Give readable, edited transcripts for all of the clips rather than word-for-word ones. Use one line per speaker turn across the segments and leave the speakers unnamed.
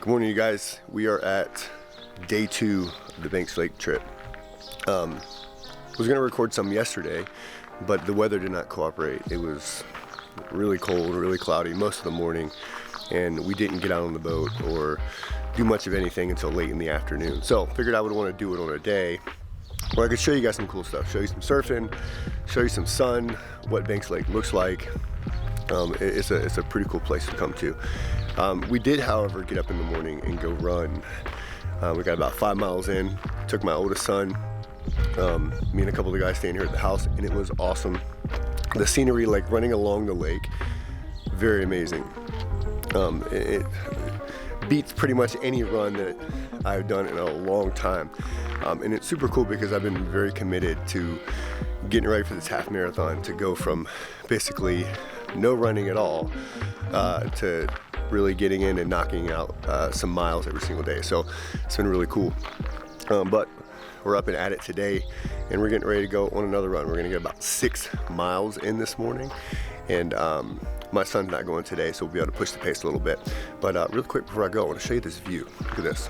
Good morning, you guys. We are at day 2 of the Banks Lake trip. I was gonna record some yesterday, but the weather did not cooperate. It was really cold, really cloudy most of the morning, and we didn't get out on the boat or do much of anything until late in the afternoon. So figured I would want to do it on a day where I could show you guys some cool stuff, show you some surfing, show you some sun, what Banks Lake looks like. It's a pretty cool place to come to. We did, however, get up in the morning and go run. We got about 5 miles in, took my oldest son, me and a couple of the guys staying here at the house, and it was awesome. The scenery, like running along the lake, very amazing. It beats pretty much any run that I've done in a long time. And it's super cool because I've been very committed to getting ready for this half marathon, to go from basically no running at all to really getting in and knocking out some miles every single day. So it's been really cool. But we're up and at it today, and we're getting ready to go on another run. We're gonna get about 6 miles in this morning, and my son's not going today, so we'll be able to push the pace a little bit. But real quick before I go, I want to show you this view. Look at this.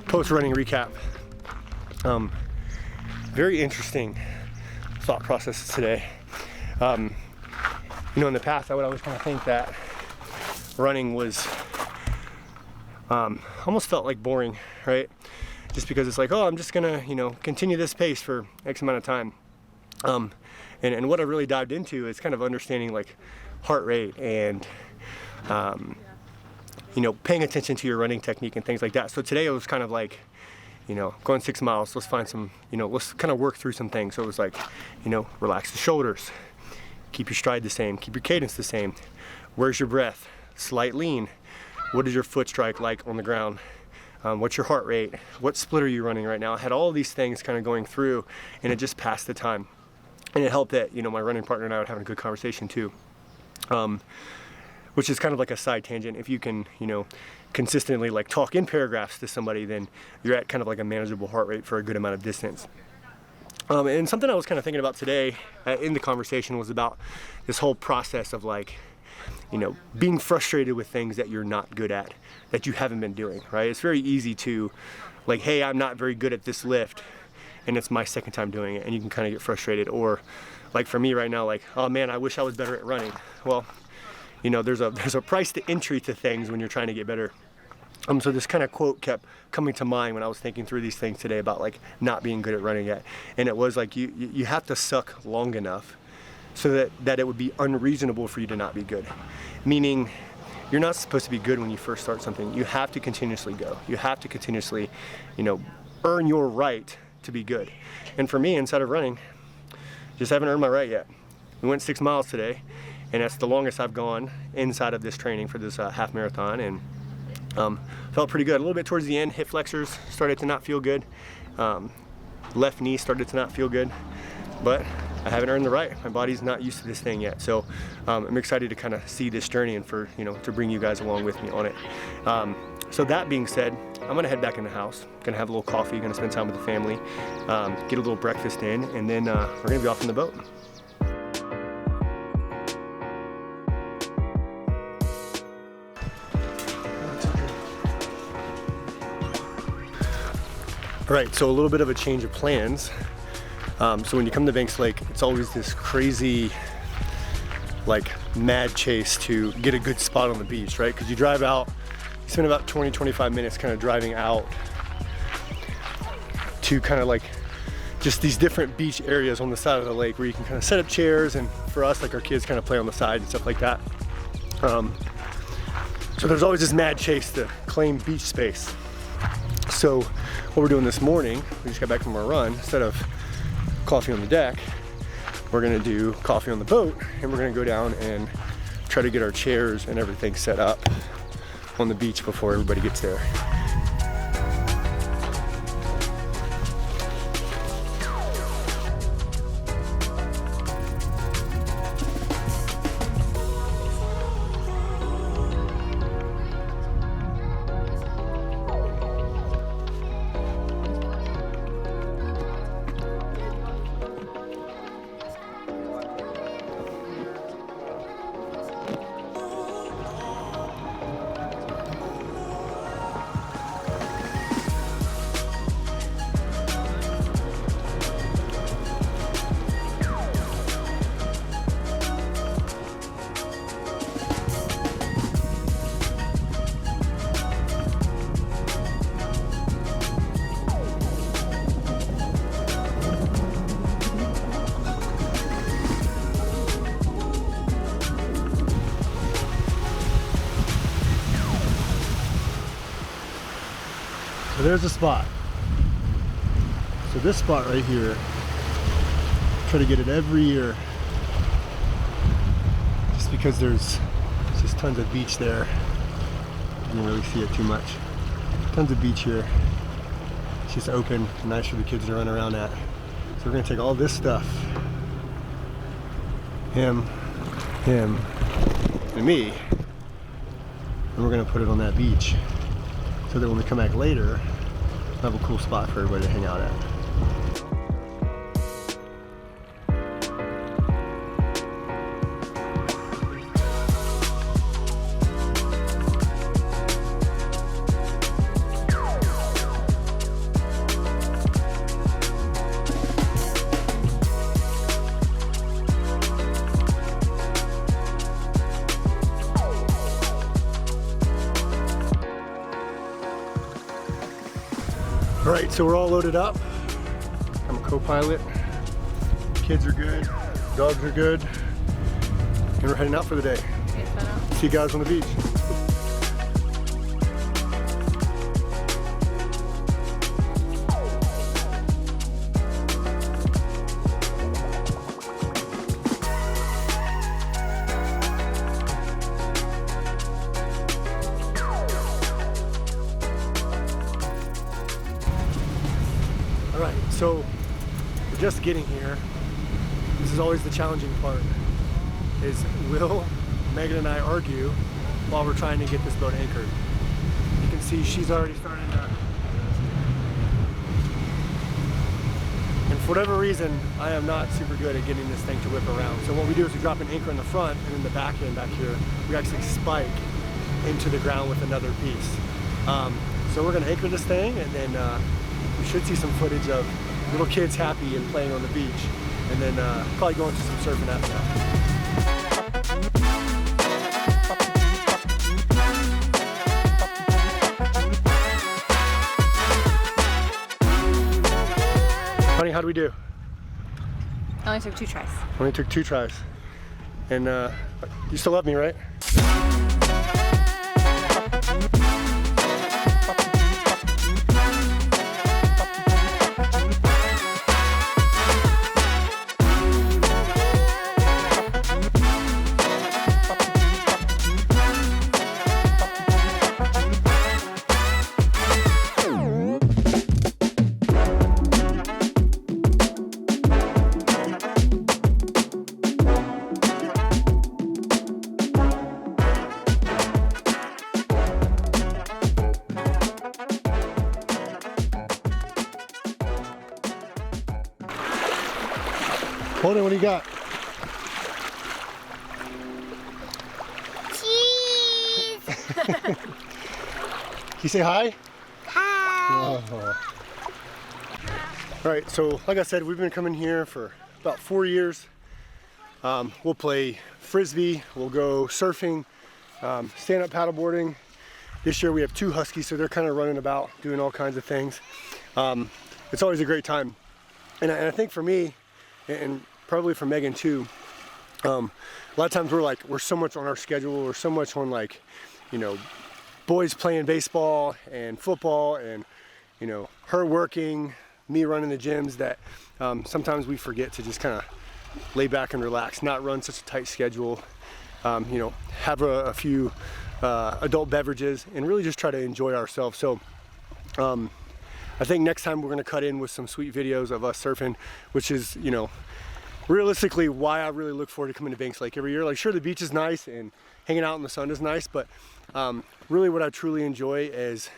Post-running recap. Very interesting thought process today. In the past I would always kind of think that running was almost felt like boring, right? Just because it's like, oh, I'm just gonna, continue this pace for X amount of time. And what I really dived into is kind of understanding like heart rate and paying attention to your running technique and things like that. So today it was kind of like, going 6 miles, let's find some, let's kind of work through some things. So it was like, relax the shoulders, keep your stride the same, keep your cadence the same. Where's your breath? Slight lean. What is your foot strike like on the ground? What's your heart rate? What split are you running right now? I had all of these things kind of going through, and it just passed the time. And it helped that, my running partner and I were having a good conversation too. Which is kind of like a side tangent. If you can, consistently like talk in paragraphs to somebody, then you're at kind of like a manageable heart rate for a good amount of distance. And something I was kind of thinking about today in the conversation was about this whole process of like, being frustrated with things that you're not good at, that you haven't been doing, right? It's very easy to like, hey, I'm not very good at this lift, and it's my second time doing it, and you can kind of get frustrated. Or like for me right now, like, oh man, I wish I was better at running. Well, there's a price to entry to things when you're trying to get better. So this kind of quote kept coming to mind when I was thinking through these things today about like not being good at running yet. And it was like you have to suck long enough so that it would be unreasonable for you to not be good. Meaning you're not supposed to be good when you first start something. You have to continuously go. You have to continuously, earn your right to be good. And for me, inside of running, just haven't earned my right yet. We went 6 miles today, and that's the longest I've gone inside of this training for this half marathon, and felt pretty good. A little bit towards the end, hip flexors started to not feel good. Left knee started to not feel good, but I haven't earned the right. My body's not used to this thing yet. So I'm excited to kind of see this journey and for, to bring you guys along with me on it. So that being said, I'm gonna head back in the house. Gonna have a little coffee, gonna spend time with the family, get a little breakfast in, and then we're gonna be off on the boat. All right, so a little bit of a change of plans. So when you come to Banks Lake, it's always this crazy, like mad chase to get a good spot on the beach, right? Because you drive out, you spend about 20-25 minutes kind of driving out to kind of like just these different beach areas on the side of the lake where you can kind of set up chairs, and for us, like our kids kind of play on the side and stuff like that. So there's always this mad chase to claim beach space. So what we're doing this morning, we just got back from our run, instead of coffee on the deck, we're gonna do coffee on the boat, and we're gonna go down and try to get our chairs and everything set up on the beach before everybody gets there. So there's a spot. So this spot right here, try to get it every year, just because there's just tons of beach there. You can really see it too much. Tons of beach here. It's just open, nice for the kids to run around at. So we're gonna take all this stuff, him, and me, and we're gonna put it on that beach, so that when we come back later, we'll have a cool spot for everybody to hang out at. All right, so we're all loaded up. I'm a co-pilot. Kids are good, dogs are good, and we're heading out for the day. See you guys on the beach. All right, so we're just getting here. This is always the challenging part, is will Megan and I argue while we're trying to get this boat anchored. You can see she's already starting to, and for whatever reason, I am not super good at getting this thing to whip around. So what we do is we drop an anchor in the front, and in the back end back here, we actually spike into the ground with another piece. So we're gonna anchor this thing, and then we should see some footage of little kids happy and playing on the beach, and then probably going to some surfing after that. Honey, how do we do?
I only took 2 tries.
Only took 2 tries. And you still love me, right? Hold on, what do you got?
Cheese!
Can you say hi?
Hi!
Oh. All right, so like I said, we've been coming here for about 4 years. We'll play Frisbee, we'll go surfing, stand-up paddleboarding. This year we have 2 huskies, so they're kind of running about, doing all kinds of things. It's always a great time. And I think for me, and probably for Megan too, a lot of times we're so much on our schedule, we're so much on, like, you know, boys playing baseball and football, and, you know, her working, me running the gyms, that sometimes we forget to just kind of lay back and relax, not run such a tight schedule. you know, have a few adult beverages and really just try to enjoy ourselves. So I think next time we're gonna cut in with some sweet videos of us surfing, which is, you know, realistically why I really look forward to coming to Banks Lake every year. Like, sure, the beach is nice and hanging out in the sun is nice, but really what I truly enjoy is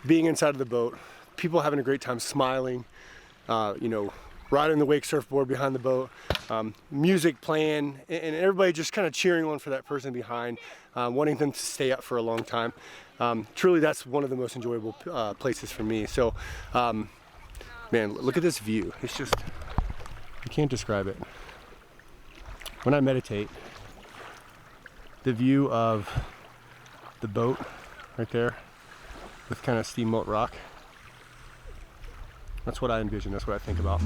being inside of the boat, people having a great time, smiling, you know, riding the wake surfboard behind the boat, music playing, and everybody just kind of cheering on for that person behind, wanting them to stay up for a long time. Truly, that's one of the most enjoyable places for me. So, man, look at this view. It's just, I can't describe it. When I meditate, the view of the boat right there with kind of steamboat rock, that's what I envision, that's what I think about.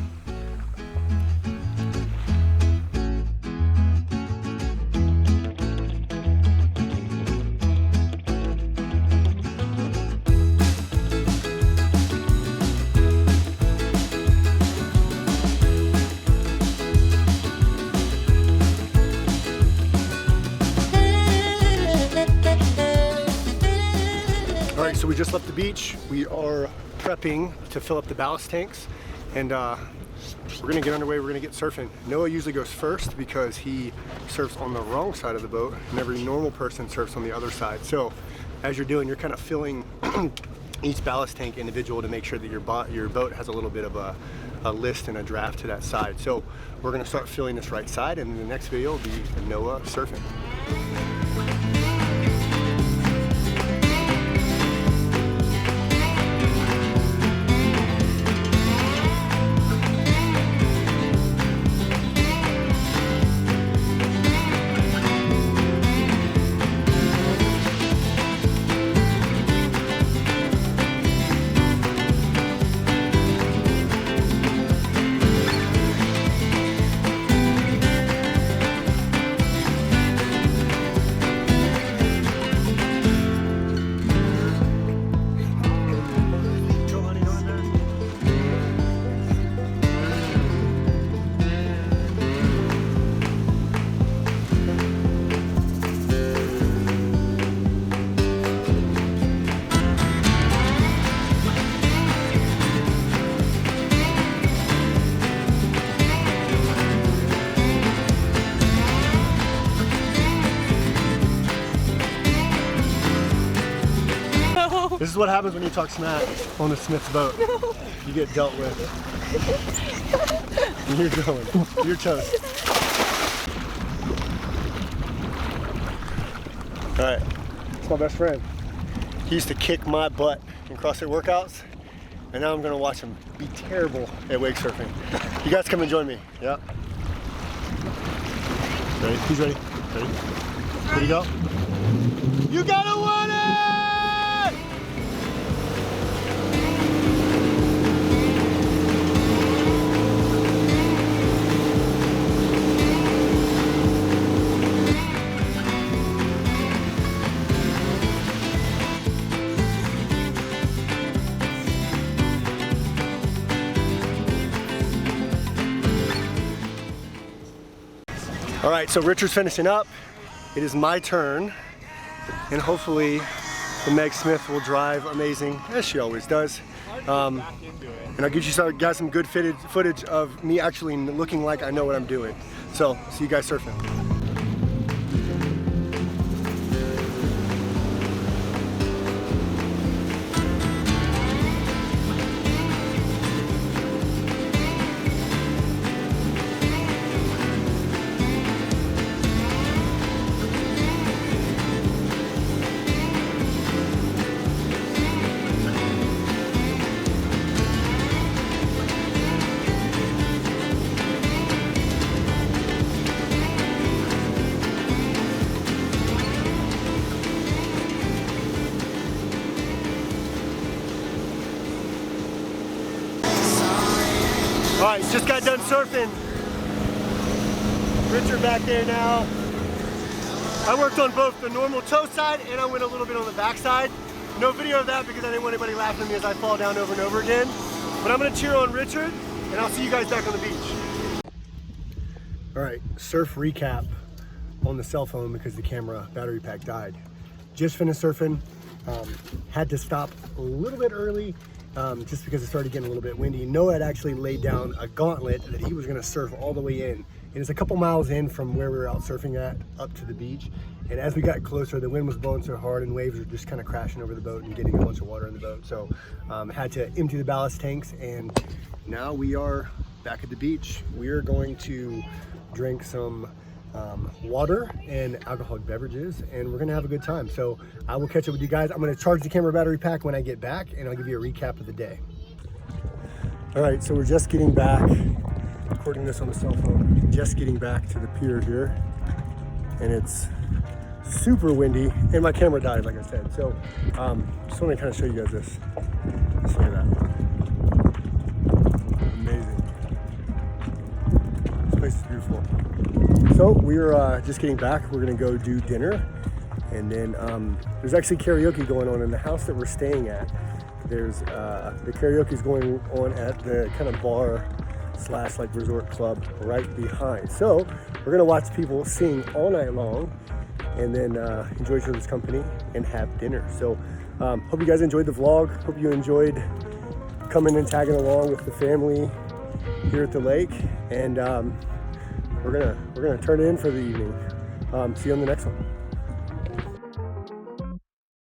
So we just left the beach. We are prepping to fill up the ballast tanks, and we're gonna get underway. We're gonna get surfing. Noah usually goes first because he surfs on the wrong side of the boat, and every normal person surfs on the other side. So as you're doing, you're kind of filling each ballast tank individual to make sure that your boat has a little bit of a list and a draft to that side. So we're gonna start filling this right side, and in the next video will be Noah surfing. This is what happens when you talk smack on the Smith's boat. No. You get dealt with. And you're going. You're toast. Alright, it's my best friend. He used to kick my butt in CrossFit workouts, and now I'm gonna watch him be terrible at wake surfing. You guys come and join me. Yeah. Ready? He's ready. Ready? Ready to go? You gotta want it! All right, so Richard's finishing up. It is my turn, and hopefully the Meg Smith will drive amazing, as she always does. And I'll get you guys some good footage of me actually looking like I know what I'm doing. So, see you guys surfing. All right, just got done surfing. Richard back there now. I worked on both the normal toe side and I went a little bit on the back side. No video of that because I didn't want anybody laughing at me as I fall down over and over again. But I'm gonna cheer on Richard and I'll see you guys back on the beach. All right, surf recap on the cell phone because the camera battery pack died. Just finished surfing, had to stop a little bit early just because it started getting a little bit windy. Noah had actually laid down a gauntlet that he was gonna surf all the way in. And it's a couple miles in from where we were out surfing at up to the beach. And as we got closer, the wind was blowing so hard and waves were just kind of crashing over the boat and getting a bunch of water in the boat. So had to empty the ballast tanks, and now we are back at the beach. We are going to drink some water and alcoholic beverages, and we're gonna have a good time. So I will catch up with you guys. I'm gonna charge the camera battery pack when I get back, and I'll give you a recap of the day. All right, so we're just getting back, recording this on the cell phone, just getting back to the pier here, and it's super windy, and my camera died, like I said. So just want to kind of show you guys this. Just look at that. Amazing. This place is beautiful. So we're just getting back. We're gonna go do dinner, and then there's actually karaoke going on in the house that we're staying at. There's the karaoke is going on at the kind of bar / like resort club right behind. So we're gonna watch people sing all night long, and then enjoy each other's company and have dinner. So hope you guys enjoyed the vlog. Hope you enjoyed coming and tagging along with the family here at the lake, and we're gonna turn it in for the evening. See you on the next one.